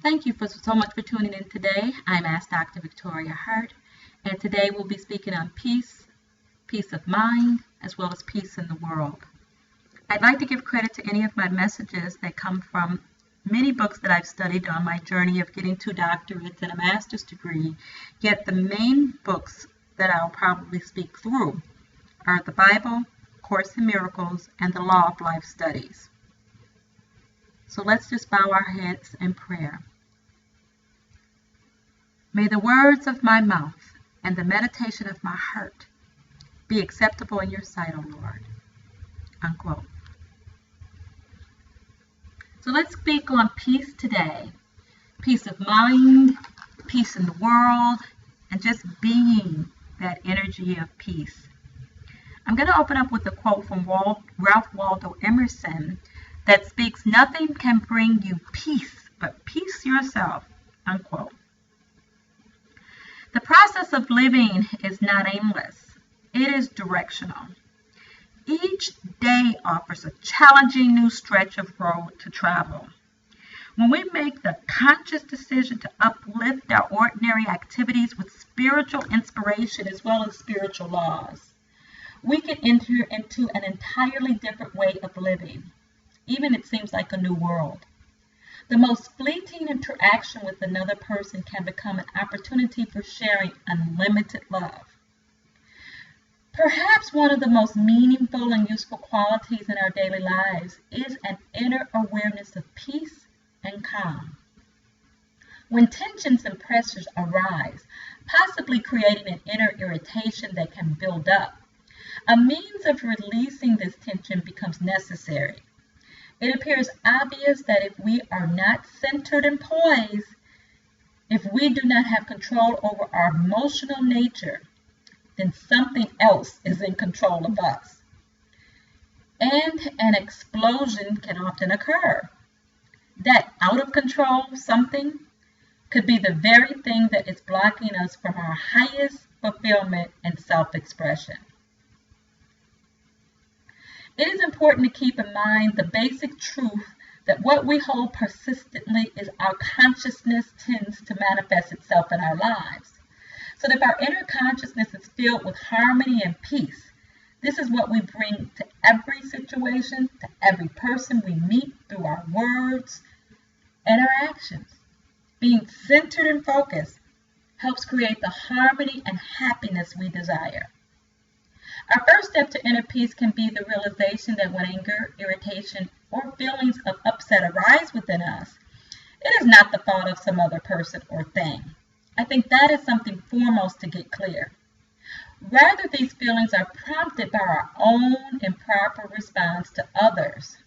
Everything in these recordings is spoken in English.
Thank you so much for tuning in today. I'm Ask Dr. Victoria Hart, and today we'll be speaking on peace, peace of mind, as well as peace in the world. I'd like to give credit to any of my messages that come from many books that I've studied on my journey of getting 2 doctorates and a master's degree, yet the main books that I'll probably speak through are the Bible, Course in Miracles, and the Law of Life Studies. So let's just bow our heads in prayer. May the words of my mouth and the meditation of my heart be acceptable in your sight, O Lord. Unquote. So let's speak on peace today. Peace of mind, peace in the world, and just being that energy of peace. I'm going to open up with a quote from Ralph Waldo Emerson that speaks, "Nothing can bring you peace but peace yourself," unquote. The process of living is not aimless. It is directional. Each day offers a challenging new stretch of road to travel. When we make the conscious decision to uplift our ordinary activities with spiritual inspiration as well as spiritual laws, we can enter into an entirely different way of living. Even it seems like a new world. The most fleeting interaction with another person can become an opportunity for sharing unlimited love. Perhaps one of the most meaningful and useful qualities in our daily lives is an inner awareness of peace and calm. When tensions and pressures arise, possibly creating an inner irritation that can build up, a means of releasing this tension becomes necessary. It appears obvious that if we are not centered and poised, if we do not have control over our emotional nature, then something else is in control of us. And an explosion can often occur. That out of control something could be the very thing that is blocking us from our highest fulfillment and self-expression. It is important to keep in mind the basic truth that what we hold persistently is our consciousness tends to manifest itself in our lives. So that if our inner consciousness is filled with harmony and peace, this is what we bring to every situation, to every person we meet through our words and our actions. Being centered and focused helps create the harmony and happiness we desire. Our first step to inner peace can be the realization that when anger, irritation, or feelings of upset arise within us, it is not the fault of some other person or thing. I think that is something foremost to get clear. Rather, these feelings are prompted by our own improper response to others.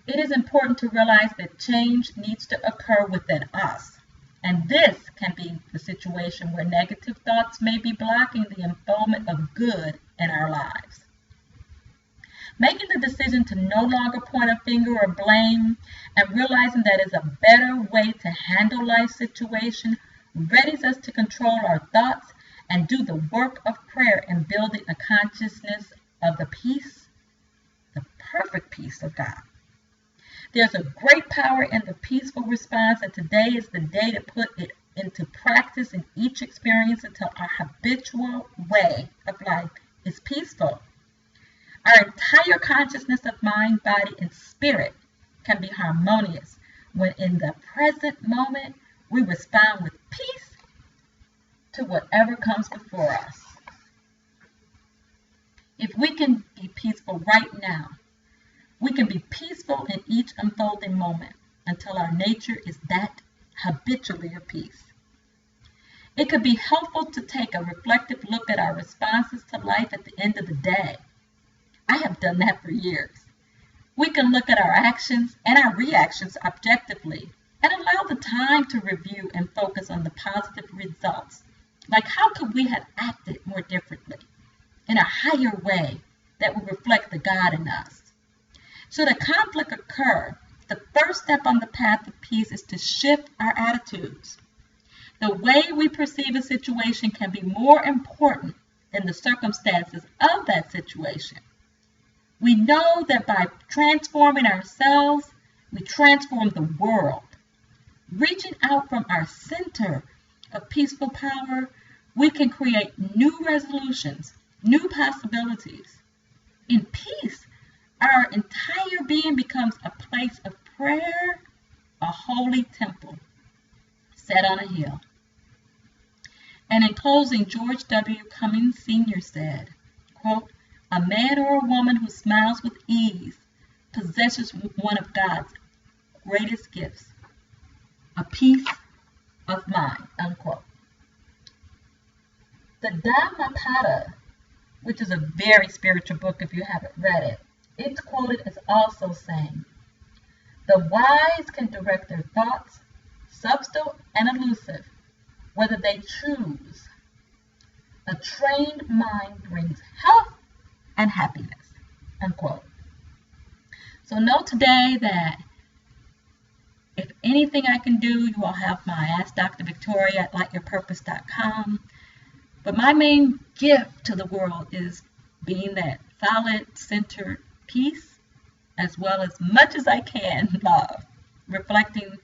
It is important to realize that change needs to occur within us. And this can be the situation where negative thoughts may be blocking the unfoldment of good in our lives. Making the decision to no longer point a finger or blame and realizing that is a better way to handle life situation readies us to control our thoughts and do the work of prayer in building a consciousness of the peace, the perfect peace of God. There's a great power in the peaceful response, and today is the day to put it into practice in each experience until our habitual way of life is peaceful. Our entire consciousness of mind, body, and spirit can be harmonious when in the present moment we respond with peace to whatever comes before us. If we can be peaceful right now, we can be peaceful in each unfolding moment until our nature is that habitually of peace. It could be helpful to take a reflective look at our responses to life at the end of the day. I have done that for years. We can look at our actions and our reactions objectively and allow the time to review and focus on the positive results. Like how could we have acted more differently in a higher way that would reflect the God in us? Should a conflict occur, the first step on the path of peace is to shift our attitudes. The way we perceive a situation can be more important than the circumstances of that situation. We know that by transforming ourselves, we transform the world. Reaching out from our center of peaceful power, we can create new resolutions, new possibilities. In peace, our entire being becomes a place of prayer, a holy temple set on a hill. And in closing, George W. Cummings Sr. said, quote, "A man or a woman who smiles with ease possesses one of God's greatest gifts, a peace of mind," unquote. The Dhammapada, which is a very spiritual book if you haven't read it, it's quoted as also saying, "The wise can direct their thoughts, subtle and elusive, whether they choose. A trained mind brings health and happiness," unquote. So know today that if anything I can do, you all have my Ask Dr. Victoria at lightyourpurpose.com. But my main gift to the world is being that solid, centered peace, as well as much as I can love, reflecting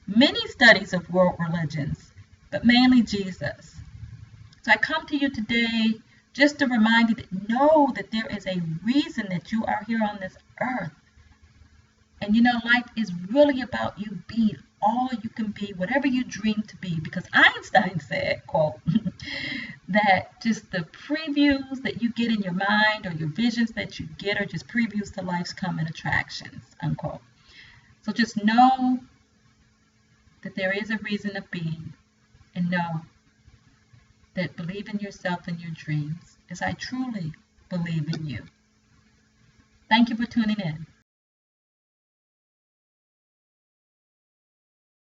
many studies of world religions, but mainly Jesus. So I come to you today just to remind you that know that there is a reason that you are here on this earth. And you know, life is really about you being all you can be, whatever you dream to be. Because Einstein said, quote, that just the previews that you get in your mind or your visions that you get are just previews to life's coming attractions, unquote. So just know that there is a reason of being, and know that believe in yourself and your dreams, as I truly believe in you. Thank you for tuning in.